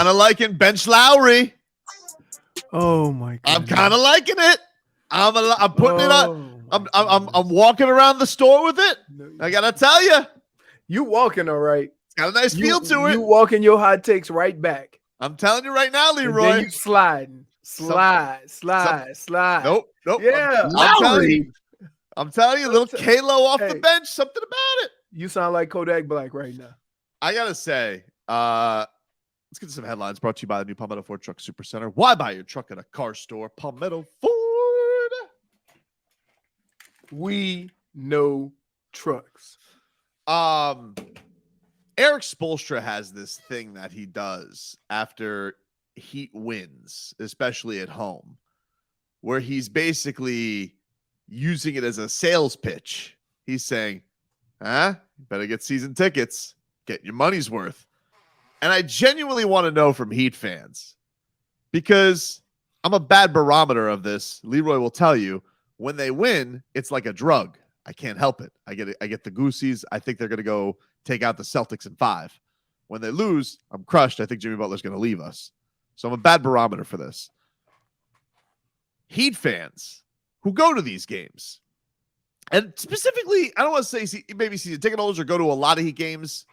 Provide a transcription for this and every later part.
kind of liking bench Lowry. Oh my god. I'm kind of liking it. I'm putting it on. I'm walking around the store with it. I gotta tell you, you walking all right. It's got a nice feel to it. You walking your hot takes right back. I'm telling you right now, Leroy. And then you slide. Nope. Yeah, I'm telling you, little Kalo off the bench, something about it. You sound like Kodak Black right now. I gotta say, let's get to some headlines brought to you by the new Palmetto Ford Truck Super Center. Why buy your truck at a car store? Palmetto Ford. We know trucks. Eric Spoelstra has this thing that he does after Heat wins, especially at home, where he's basically using it as a sales pitch. He's saying, better get season tickets, get your money's worth. And I genuinely want to know from Heat fans, because I'm a bad barometer of this. Leroy will tell you, when they win, it's like a drug. I can't help it. I get the goosies. I think they're going to go take out the Celtics in 5. When they lose, I'm crushed. I think Jimmy Butler's going to leave us. So I'm a bad barometer for this. Heat fans who go to these games, and specifically, I don't want to say maybe season ticket holders or go to a lot of Heat games,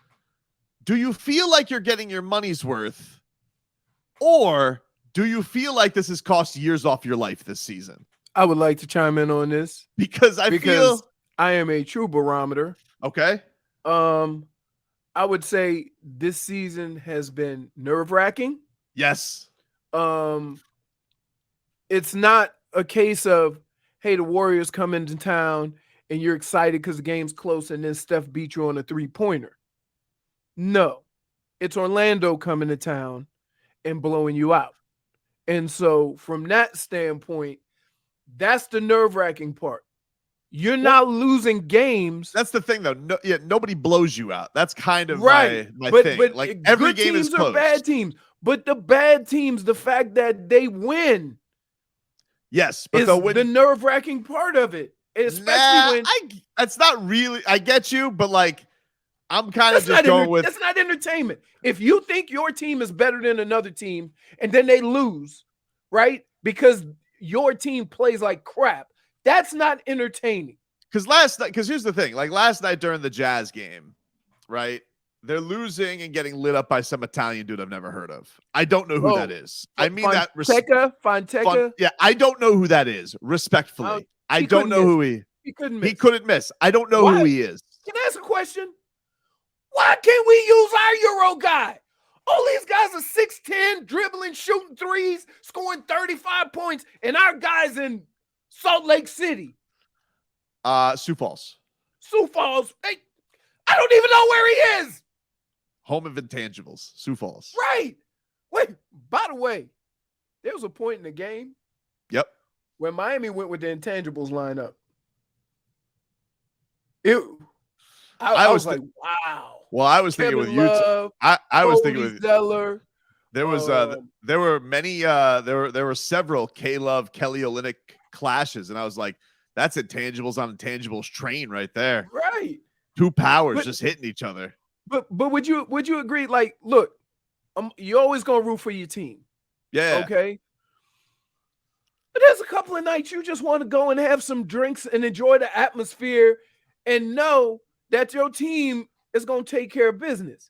do you feel like you're getting your money's worth, or do you feel like this has cost years off your life this season? I would like to chime in on this because I feel I am a true barometer. Okay. I would say this season has been nerve-wracking. Yes. It's not a case of, hey, the Warriors come into town and you're excited because the game's close and then Steph beat you on a 3-pointer. No. It's Orlando coming to town and blowing you out. And so from that standpoint, that's the nerve-wracking part. You're not losing games. That's the thing, though. Nobody blows you out. That's kind of right. my thing. But like every game teams is close. Are bad teams. But the bad teams, the fact that they win, yes, but is the nerve-wracking part of it. Especially when that's not really. I get you, but like I'm kind of just going with. That's not entertainment. If you think your team is better than another team and then they lose, right? Because your team plays like crap. That's not entertaining. Because here's the thing. Like last night during the Jazz game, right? They're losing and getting lit up by some Italian dude I've never heard of. I don't know who that is. I mean Fonteca. Yeah, I don't know who that is. Respectfully, I don't know who he couldn't miss. I don't know who he is. Can I ask a question? Why can't we use our Euro guy? All these guys are 6'10", dribbling, shooting threes, scoring 35 points, and our guys in Salt Lake City. Sioux Falls. Hey, I don't even know where he is. Home of intangibles, Sioux Falls. Right. Wait, by the way, there was a point in the game. Yep. Where Miami went with the intangibles lineup. I was like, wow. Well, I was thinking with you. I was thinking with Zeller. There was there were many there were several K-Love Kelly Olynyk clashes, and I was like, that's intangibles on intangibles train right there. Right. Two powers just hitting each other. But would you agree? Like, look, you're always gonna root for your team. Yeah. Okay. But there's a couple of nights you just want to go and have some drinks and enjoy the atmosphere and know that your team is gonna take care of business.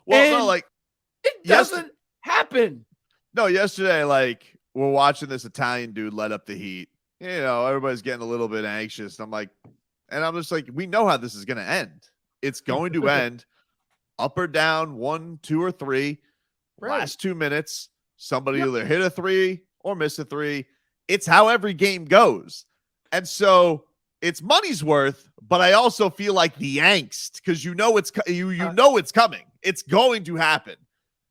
Well, no, like it doesn't happen. No, yesterday, like we're watching this Italian dude let up the Heat. You know, everybody's getting a little bit anxious. I'm just like, we know how this is going to end. It's going to end up or down 1, 2, or 3. Right. Last 2 minutes, somebody either hit a 3 or miss a 3. It's how every game goes. And so it's money's worth, but I also feel like the angst, because you know it's coming. It's going to happen.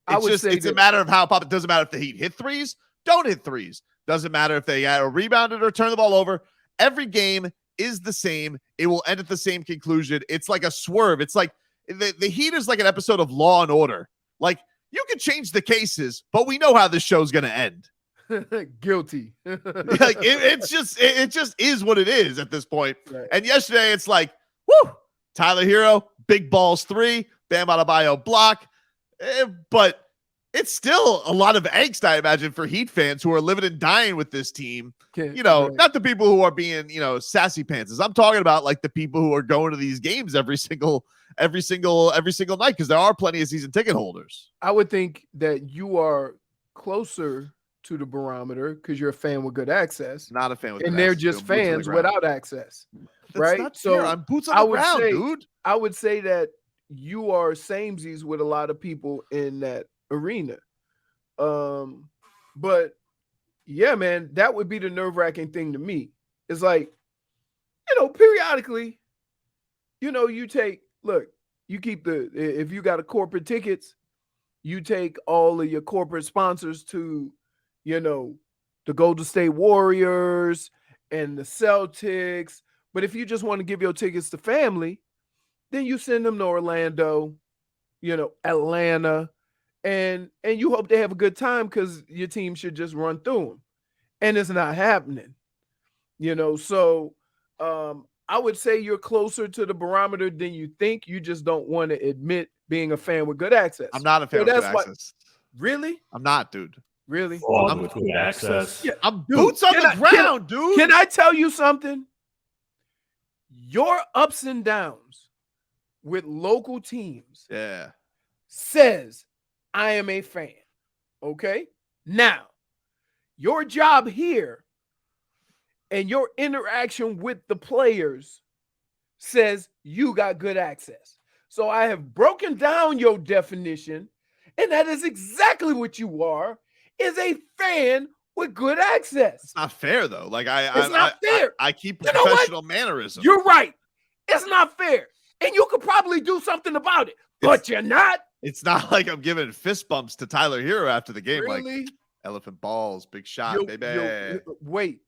It's a matter of how pop. It doesn't matter if the Heat hit threes, don't hit threes. Doesn't matter if they rebounded or turn the ball over. Every game is the same. It will end at the same conclusion. It's like a swerve. It's like the Heat is like an episode of Law and Order. Like, you can change the cases, but we know how this show's going to end. Guilty. Like it just is what it is at this point. Right. And yesterday it's like, whoo, Tyler Hero, big balls 3, Bam Adebayo block. But it's still a lot of angst, I imagine, for Heat fans who are living and dying with this team. Right. Not the people who are being, sassy pants. I'm talking about like the people who are going to these games every single night, because there are plenty of season ticket holders. I would think that you are closer to the barometer because you're a fan with good access. Not a fan with, and they're just fans without access. That's right? Not so fair. I'm boots on the ground, dude. I would say that you are samesies with a lot of people in that arena. But yeah, man, that would be the nerve-wracking thing to me. It's like, periodically, you keep if you got a corporate tickets, you take all of your corporate sponsors to, the Golden State Warriors and the Celtics. But if you just want to give your tickets to family, then you send them to Orlando, Atlanta, and you hope they have a good time because your team should just run through them. And it's not happening, So I would say you're closer to the barometer than you think. You just don't want to admit being a fan with good access. I'm not a fan with good access. Really? I'm not, dude. Really? I'm with good access. Yeah, I'm boots on the ground, dude. Can I tell you something? Your ups and downs with local teams says I am a fan. Okay? Now, your job here and your interaction with the players says you got good access. So I have broken down your definition, and that is exactly what you are, is a fan with good access. It's not fair, though. Like it's not fair. I keep professional mannerisms. You're right. It's not fair. And you could probably do something about it, but you're not. It's not like I'm giving fist bumps to Tyler Hero after the game. Really? Like, elephant balls, big shot, baby. Wait,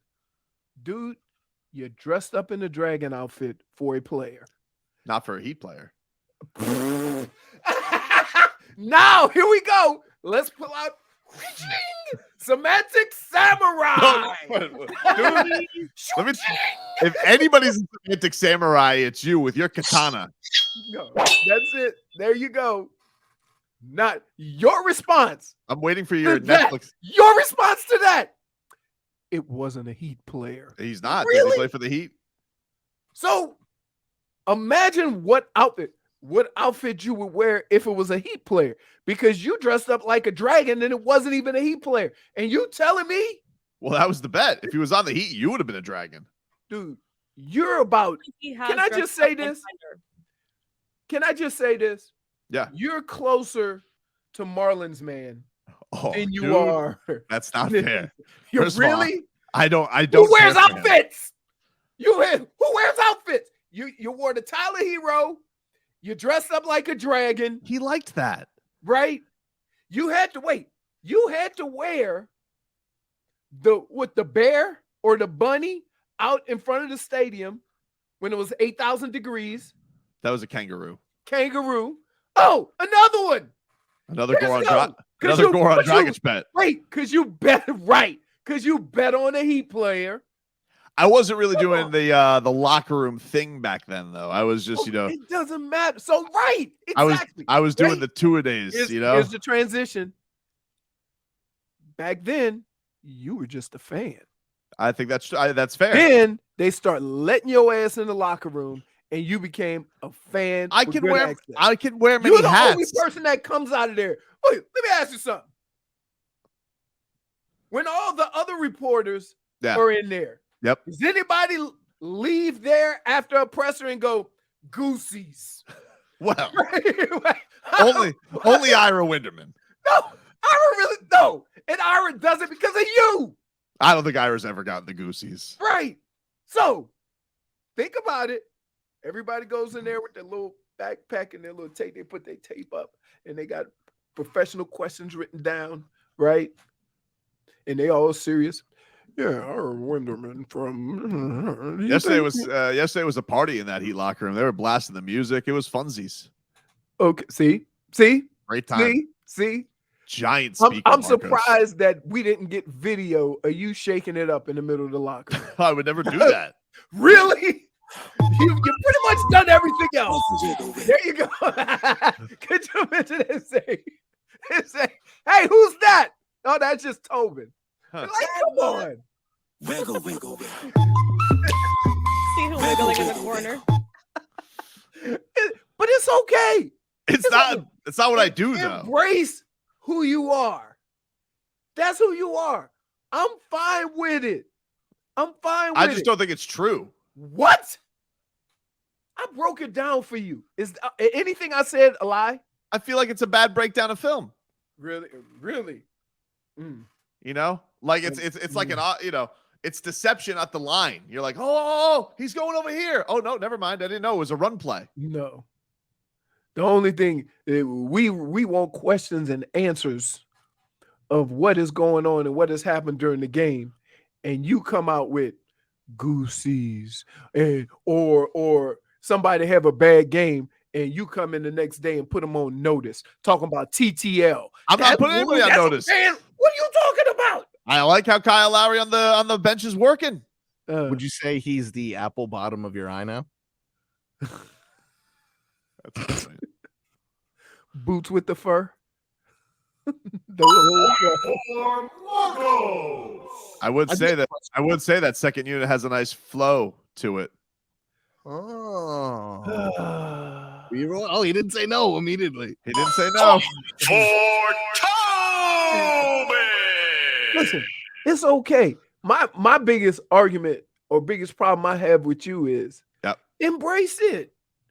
dude, you're dressed up in a dragon outfit for a player. Not for a Heat player. Now, here we go. Let's pull out Semantic Samurai. Dude, if anybody's a Semantic Samurai, it's you with your katana. No, that's it. There you go. Not your response. I'm waiting for your Netflix. Your response to that. It wasn't a Heat player. He's not. Really? Does he play for the Heat? So imagine what outfit you would wear if it was a Heat player, because you dressed up like a dragon and it wasn't even a Heat player. And you telling me? Well, that was the bet. If he was on the Heat, you would have been a dragon. Dude, you're about. Can I just say this? Can I just say this? Yeah. You're closer to Marlins man than you dude, are. That's not fair. You're really? I don't. Who wears outfits? Who wears outfits? You wore the Tyler Hero. You dressed up like a dragon. He liked that. Right? You had to wait. You had to wear the bear or the bunny out in front of the stadium when it was 8,000 degrees. That was a kangaroo. Oh, another one. Another Goran Dragic bet. Wait, because you bet right. Because you bet on a Heat player. I wasn't really doing the locker room thing back then, though. I was just, it doesn't matter. So right, exactly. I was doing the two-a-days, Here's the transition. Back then, you were just a fan. I think that's fair. Then they start letting your ass in the locker room, and you became a fan. I can wear many hats. You're the only person that comes out of there. Wait, let me ask you something. When all the other reporters are in there, does anybody leave there after a presser and go, Goosies? Well, only Ira Winderman. No, Ira really no. And Ira does it because of you. I don't think Ira's ever gotten the Goosies. Right. So think about it. Everybody goes in there with their little backpack and their little tape. They put their tape up and they got professional questions written down, right? And they all serious. Yeah, Ira Winderman from yesterday was a party in that Heat locker room. They were blasting the music. It was funsies. Okay, see, great time. See, giant speaker. I'm surprised that we didn't get video of you shaking it up in the middle of the locker room. I would never do that. Really? You pretty much done everything else. There you go. Could you mention that? Say Hey, who's that? Oh, that's just Tobin. Huh. Like, come on. Wiggle, wiggle, wiggle. See who wiggling in the corner. But it's okay. It's not what I do though. Embrace who you are. That's who you are. I'm fine with it. I just don't think it's true. What? I broke it down for you. Is anything I said a lie? I feel like it's a bad breakdown of film. Really? Mm. You know, like it's like it's deception at the line. You're like, oh, he's going over here. Oh no, never mind. I didn't know it was a run play. No. The only thing we want questions and answers of what is going on and what has happened during the game, and you come out with goosies and or somebody have a bad game and you come in the next day and put them on notice talking about TTL. I'm not putting anybody on notice. Man, what are you talking about? I like how Kyle Lowry on the bench is working. Would you say he's the apple bottom of your eye now? That's Boots with the fur? I would say that second unit has a nice flow to it. Oh. Oh, he didn't say no immediately. He didn't say no. For Tobin! Listen, it's okay. My biggest argument or biggest problem I have with you is embrace it.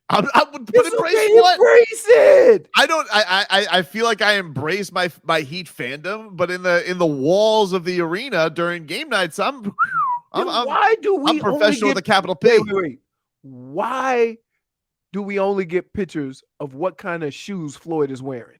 I would put embrace okay, what? Embrace it. I don't. I feel like I embrace my Heat fandom, but in the walls of the arena during game nights, why do we? I'm professional with a capital P. Wait. Why do we only get pictures of what kind of shoes Floyd is wearing?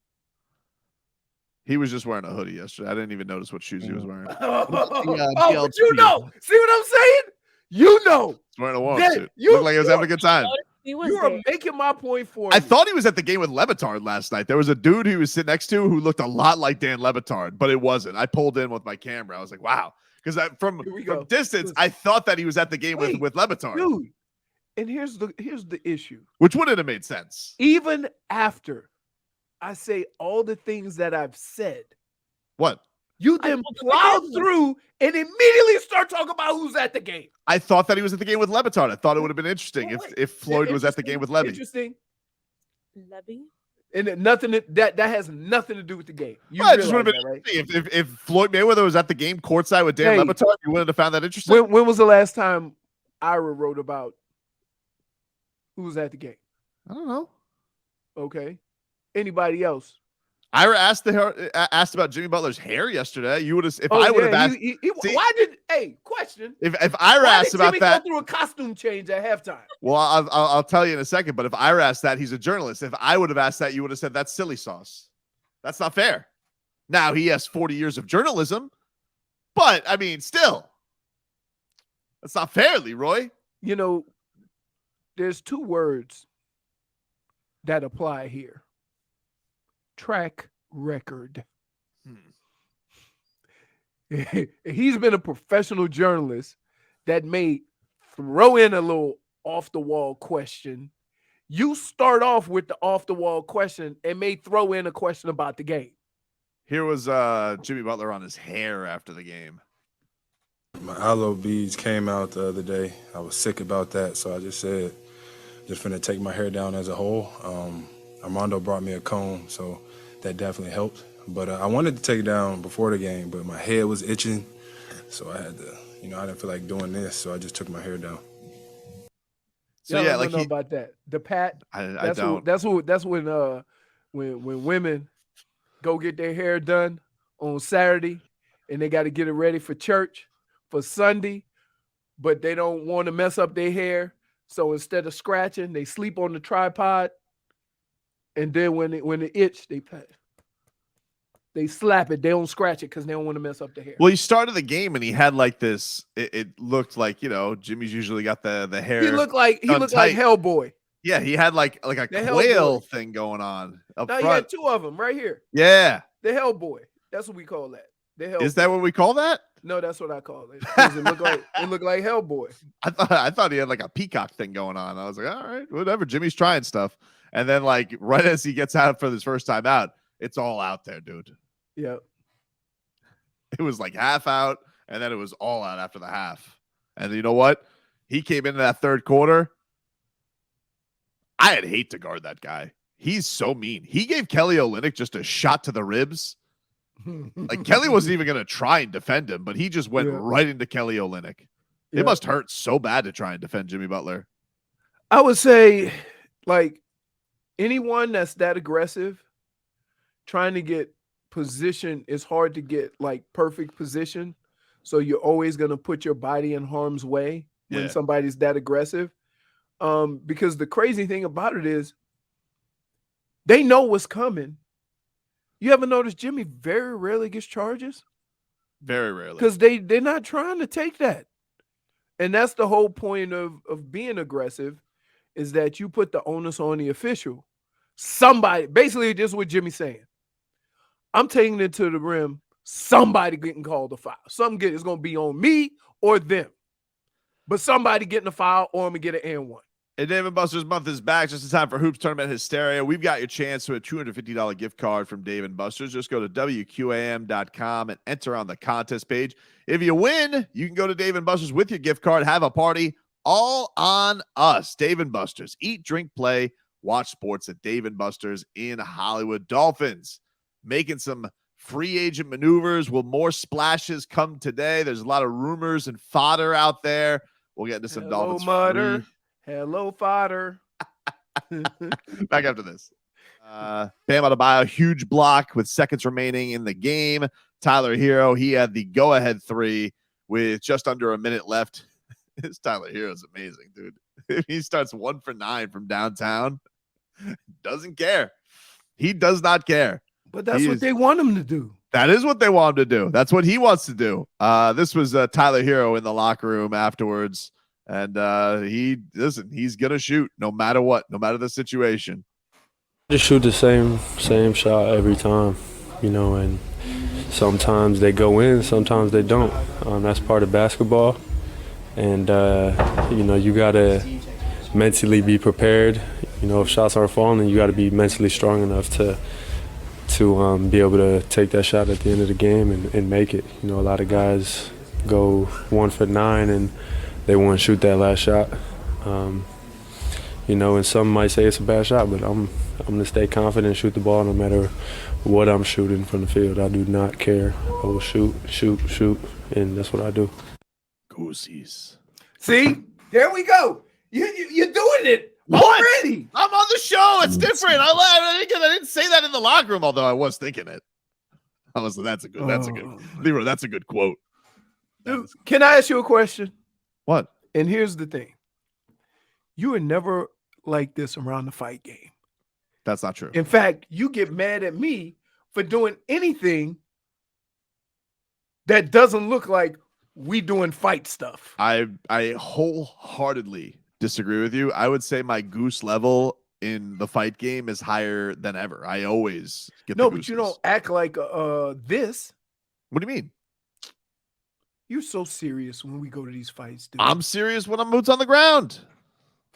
He was just wearing a hoodie yesterday. I didn't even notice what shoes he was wearing. But you know. See what I'm saying? You know. He's wearing a warm suit. You Looked like he was having a good time. You are making my point for me. I thought he was at the game with Levitard last night. There was a dude who was sitting next to who looked a lot like Dan Levitard, but it wasn't. I pulled in with my camera. I was like, wow. Because from distance, I thought that he was at the game with Levitard. Dude, and here's the issue. Which wouldn't have made sense. Even after I say all the things that I've said. What? You then plow through and immediately start talking about who's at the game. I thought that he was at the game with Levitard. I thought it would have been interesting if Floyd was at the game with Levy. Interesting. Levy? And nothing that has nothing to do with the game. You just would have been right? if Floyd Mayweather was at the game courtside with Dan Levitard, you wouldn't have found that interesting. When was the last time Ira wrote about who was at the game? I don't know. Okay. Anybody else? Ira asked about Jimmy Butler's hair yesterday. You would have I would have asked. Question. If Ira asked about that, go through a costume change at halftime. Well, I'll tell you in a second. But if Ira asked that, he's a journalist. If I would have asked that, you would have said that's silly sauce. That's not fair. Now he has 40 years of journalism, but I mean, still, that's not fair, Leroy. You know, there's two words that apply here. Track record. He's been a professional journalist that may throw in a little off the wall question. You start off with the off the wall question and may throw in a question about the game. Here was Jimmy Butler on his hair after the game. My aloe beads came out the other day. I was sick about that, so I just said, just finna take my hair down as a whole. Armando brought me a comb, so that definitely helped. But I wanted to take it down before the game, but my head was itching, so I had to, I didn't feel like doing this, so I just took my hair down. So I don't know about that. The pat. I don't. That's when women go get their hair done on Saturday, and they got to get it ready for church for Sunday, but they don't want to mess up their hair, so instead of scratching, they sleep on the tripod. And then when it itch, they slap it. They don't scratch it because they don't want to mess up the hair. Well, he started the game and he had like this. It looked like Jimmy's usually got the hair. He looked like Hellboy. Yeah, he had like a quail thing going on up front. He had two of them right here. Yeah, the Hellboy. That's what we call that. Is that what we call that? No, that's what I call it. It looked like Hellboy. I thought he had like a peacock thing going on. I was like, all right, whatever. Jimmy's trying stuff. And then, like, right as he gets out for his first time out, It's all out there, dude. Yeah. It was like half out, and then it was all out after the half. And you know what? He came into that third quarter. I'd hate to guard that guy. He's so mean. He gave Kelly Olynyk just a shot to the ribs. Like Kelly wasn't even going to try and defend him, but he just went right into Kelly Olynyk. It must hurt so bad to try and defend Jimmy Butler. I would say, like, anyone that's that aggressive, trying to get position, it's hard to get like perfect position. So you're always going to put your body in harm's way when somebody's that aggressive. Because the crazy thing about it is they know what's coming. You ever notice Jimmy very rarely gets charges? Very rarely. Because they're not trying to take that. And that's the whole point of being aggressive, is that you put the onus on the official. Somebody, basically this is what Jimmy's saying. I'm taking it to the rim. Somebody getting called a foul. Something is going to be on me or them. But somebody getting a foul or I'm going to get an and one. And Dave & Buster's month is back. Just in time for Hoops Tournament Hysteria. We've got your chance to a $250 gift card from Dave & Buster's. Just go to WQAM.com and enter on the contest page. If you win, you can go to Dave & Buster's with your gift card, have a party, all on us. Dave & Buster's. Eat, drink, play, watch sports at Dave & Buster's in Hollywood. Dolphins making some free agent maneuvers. Will more splashes come today? There's a lot of rumors and fodder out there. We'll get into some Dolphins. Mutter. Hello, fodder. Back after this. Bam Adebayo, huge block with seconds remaining in the game. Tyler Hero, he had the go-ahead three with just under a minute left. This Tyler Hero is amazing, dude. If he starts 1 for 9 from downtown, doesn't care. He does not care. But that's what they want him to do. That is what they want him to do. That's what he wants to do. This was Tyler Hero in the locker room afterwards. And he's going to shoot no matter what, no matter the situation. Just shoot the same shot every time, and sometimes they go in, sometimes they don't. That's part of basketball. And, you got to mentally be prepared. If shots aren't falling, you got to be mentally strong enough to be able to take that shot at the end of the game and make it. A lot of guys go 1 for 9 and they want to shoot that last shot. And some might say it's a bad shot, but I'm going to stay confident and shoot the ball no matter what I'm shooting from the field. I do not care. I will shoot, and that's what I do. Goosies. See? There we go. You're doing it already. I'm on the show. It's different. I didn't say that in the locker room, although I was thinking it. That's a good Leroy, that's a good quote. Dude, can I ask you a question? What? And here's the thing. You were never like this around the fight game. That's not true. In fact, you get mad at me for doing anything that doesn't look like we doing fight stuff. I wholeheartedly disagree with you. I would say my goose level in the fight game is higher than ever. I always get no, the but gooses. you don't act like this. What do you mean? You're so serious when we go to these fights, dude. I'm serious when I'm boots on the ground.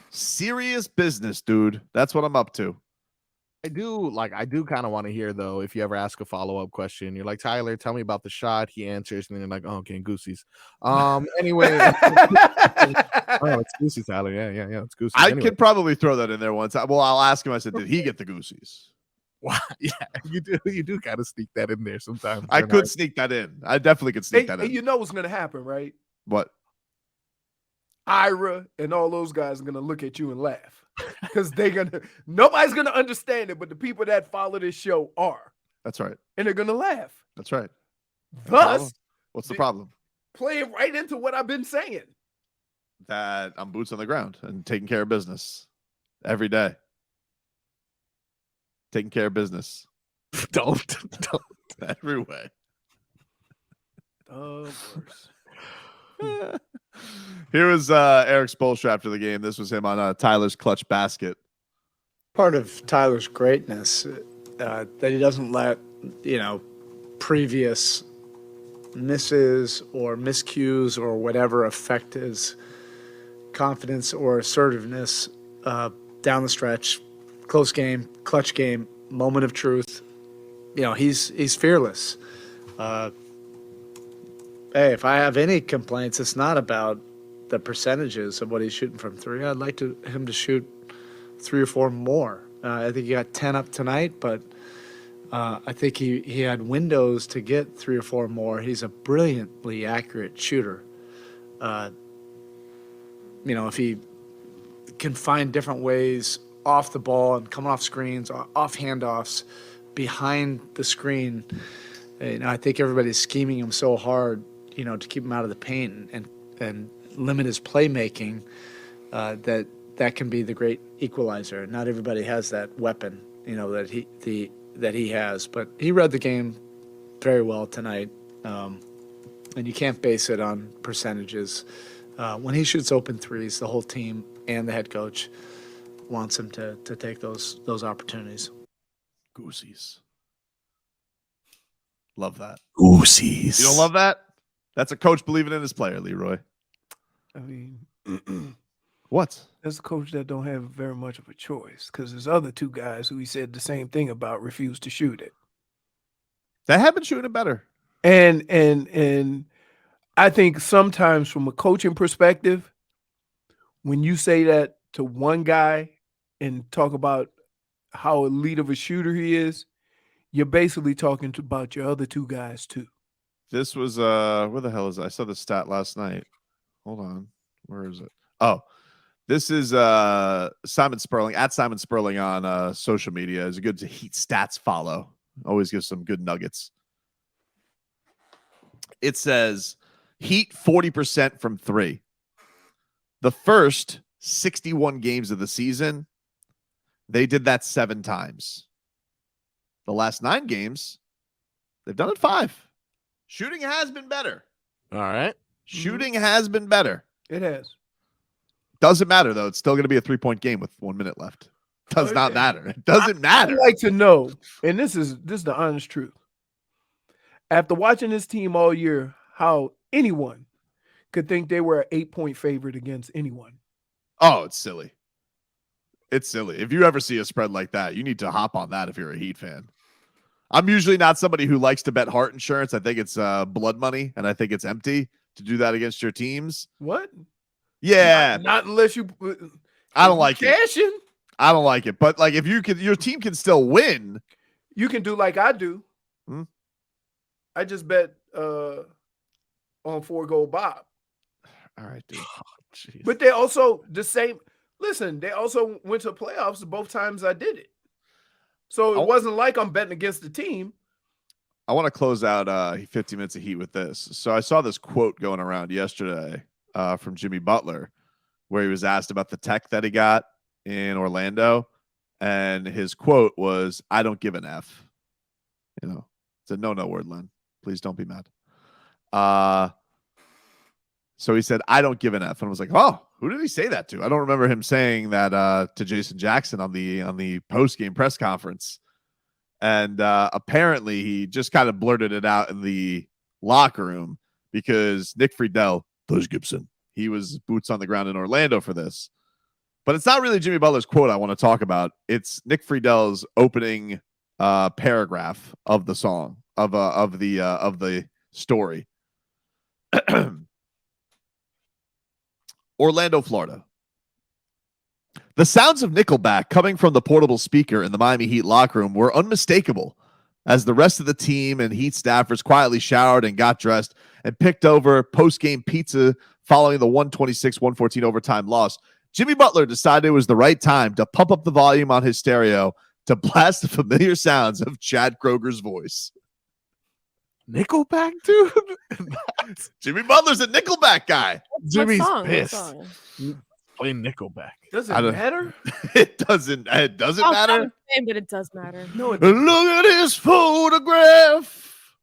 Serious business, dude. That's what I'm up to. I do kind of want to hear, though, if you ever ask a follow-up question, you're like, Tyler, tell me about the shot. He answers, and then you're like, oh, okay, goosies. Anyway. Oh, it's goosies, Tyler. Yeah, it's goosies. I could probably throw that in there once. Well, I'll ask him. I said, did he get the goosies? Wow, yeah, you do kind of sneak that in there sometimes. I could sneak that in. I definitely could sneak that in. And you know what's going to happen, right? What? Ira and all those guys are going to look at you and laugh because nobody's going to understand it, but the people that follow this show are. That's right. And they're going to laugh. That's right. Thus, what's the problem? Play it right into what I've been saying. That I'm boots on the ground and taking care of business every day. Taking care of business. Don't. Every way. The worst. Here was Eric Spoelstra after the game. This was him on Tyler's clutch basket. Part of Tyler's greatness that he doesn't let, previous misses or miscues or whatever affect his confidence or assertiveness down the stretch. Close game, clutch game, moment of truth. he's fearless. Hey, if I have any complaints, it's not about the percentages of what he's shooting from three. I'd like him to shoot 3 or 4 more. I think he got 10 up tonight, but I think he had windows to get 3 or 4 more. He's a brilliantly accurate shooter. If he can find different ways off the ball and coming off screens, off handoffs, behind the screen, I think everybody's scheming him so hard, to keep him out of the paint and limit his playmaking, that can be the great equalizer. Not everybody has that weapon, that he has, but he read the game very well tonight, and you can't base it on percentages. When he shoots open threes, the whole team and the head coach wants him to take those opportunities. Goosies. Love that. Goosies. You don't love that? That's a coach believing in his player, Leroy. I mean, what? That's a coach that don't have very much of a choice, because there's other 2 guys who he said the same thing about refused to shoot it. They have been shooting it better. And I think sometimes from a coaching perspective, when you say that to one guy and talk about how elite of a shooter he is, you're basically talking about your other 2 guys too. This was where the hell is it? I saw the stat last night. Hold on. Where is it? Oh, this is Simon Sperling, at Simon Sperling on social media. Is a good Heat stats follow. Always gives some good nuggets. It says Heat 40% from 3. The first 61 games of the season, they did that 7 times. The last 9 games, they've done it 5. Shooting has been better. All right. Shooting has been better. It has. Doesn't matter, though. It's still going to be a 3-point game with 1 minute left. Does not matter. It doesn't matter. I'd like to know, and this is the honest truth. After watching this team all year, how anyone could think they were an 8-point favorite against anyone. Oh, it's silly. It's silly. If you ever see a spread like that, you need to hop on that if you're a Heat fan. I'm usually not somebody who likes to bet heart insurance. I think it's blood money, and I think it's empty to do that against your teams. What? Yeah. Not unless you I don't like cash in. I don't like it. But like if you could, your team can still win. You can do like I do. Hmm? I just bet on 4 Gold Bob. All right, dude. But they also the same. Listen, they also went to playoffs both times I did it. So it wasn't like I'm betting against the team. I want to close out 50 minutes of Heat with this. So I saw this quote going around yesterday from Jimmy Butler, where he was asked about the tech that he got in Orlando. And his quote was, "I don't give an F." It's a no word, Len. Please don't be mad. So he said, "I don't give an F." And I was like, oh, who did he say that to? I don't remember him saying that to Jason Jackson on the post-game press conference. And apparently he just kind of blurted it out in the locker room because Nick Friedel, Buzz Gibson, he was boots on the ground in Orlando for this. But it's not really Jimmy Butler's quote I want to talk about. It's Nick Friedel's opening paragraph of the song, of the story. Orlando, Florida. The sounds of Nickelback coming from the portable speaker in the Miami Heat locker room were unmistakable as the rest of the team and Heat staffers quietly showered and got dressed and picked over post-game pizza following the 126-114 overtime loss. Jimmy Butler decided it was the right time to pump up the volume on his stereo to blast the familiar sounds of Chad Kroger's voice. Nickelback, dude? Jimmy Butler's a Nickelback guy. Jimmy's What pissed. song? Play Nickelback. Does it matter? It doesn't matter. But it does matter. No, it Look at his photograph.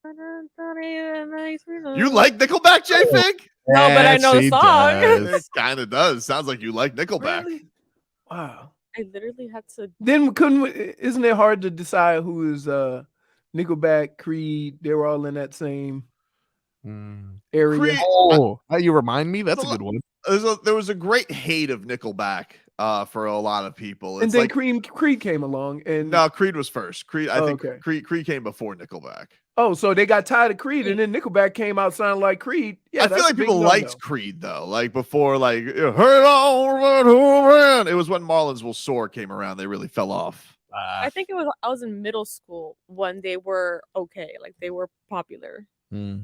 You like Nickelback, J-Fig? No, but I know the Yes, he song. does. It kind of does. Sounds like you like Nickelback. Really? Wow. I literally had to. Then isn't it hard to decide who is Nickelback, Creed? They were all in that same area. Creed- Oh, you remind me? That's a good one. There was a great hate of Nickelback for a lot of people. And It's then like Creed came along, and no, Creed was first. Creed, I Oh, think okay. Creed came before Nickelback. oh, so they got tired of Creed, and then Nickelback came out sounding like Creed. Yeah, I feel that's a like big people no-no. liked Creed though, like before, like hurry on, it was when Marlins Will Soar came around. They really fell off. I think I was in middle school when they were okay, like they were popular. Hmm.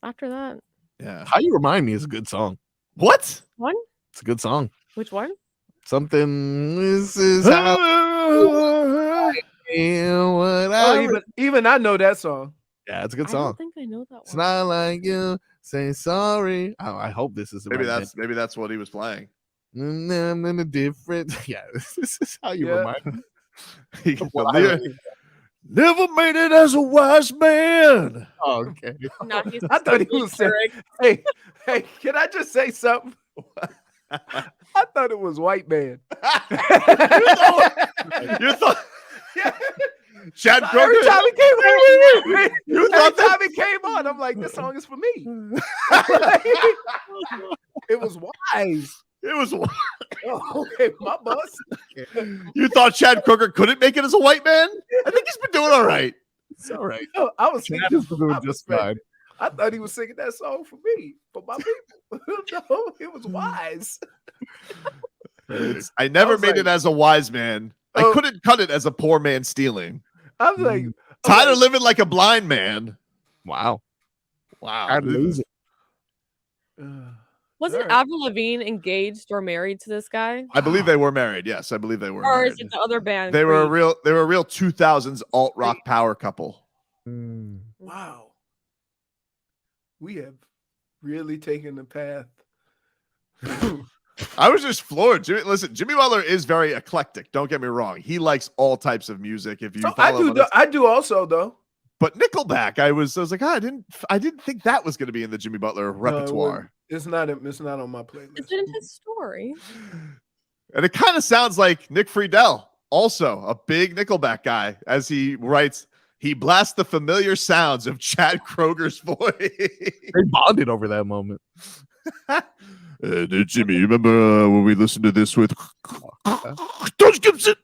After that, Yeah. How You Remind Me is a good song. What? one? It's a good song. Which one? Something. This is how I feel what I. Even I know that song. Yeah, it's a good I song. don't think I know that It's one. not like you say sorry. I hope this is the Maybe right maybe that's what he was playing. I'm in a different. Yeah, this is how you Yeah. remind me. He of what I never made it as a wise man. Oh, okay. Nah, he's I thought he was saying, hey, can I just say something? I thought it was White Man. You thought Chad Every Kroger? time he came on, You every thought that- time he came on, I'm like, this song is for me. It was wise. It was. Oh, okay, my boss. You thought Chad Kroger couldn't make it as a white man? I think he's been doing all right. It's all right. No, I was Chad thinking is doing just fine. I thought he was singing that song for me, for my people. No, it was wise. I never was made it like- as a wise man. I Oh. couldn't cut it as a poor man stealing. I was like, Tired of living like a blind man. Wow. Wow. Tired of losing. Wasn't Alright. Avril Lavigne engaged or married to this guy? I believe they were married. Yes, I believe they were. Or married. is it the other band? They were a Creed? real 2000s alt rock power couple. wow. We have really taken the path. I was just floored. Jimmy Butler is very eclectic. Don't get me wrong. He likes all types of music. If you So I follow do. him on his- I do also though. But Nickelback, I was like, I didn't think that was going to be in the Jimmy Butler repertoire. It's not. It's not on my playlist. It's in his story. And it kind of sounds like Nick Friedel, also a big Nickelback guy, as he writes, he blasts the familiar sounds of Chad Kroger's voice. They bonded over that moment. Jimmy, you remember when we listened to this with George Gibson?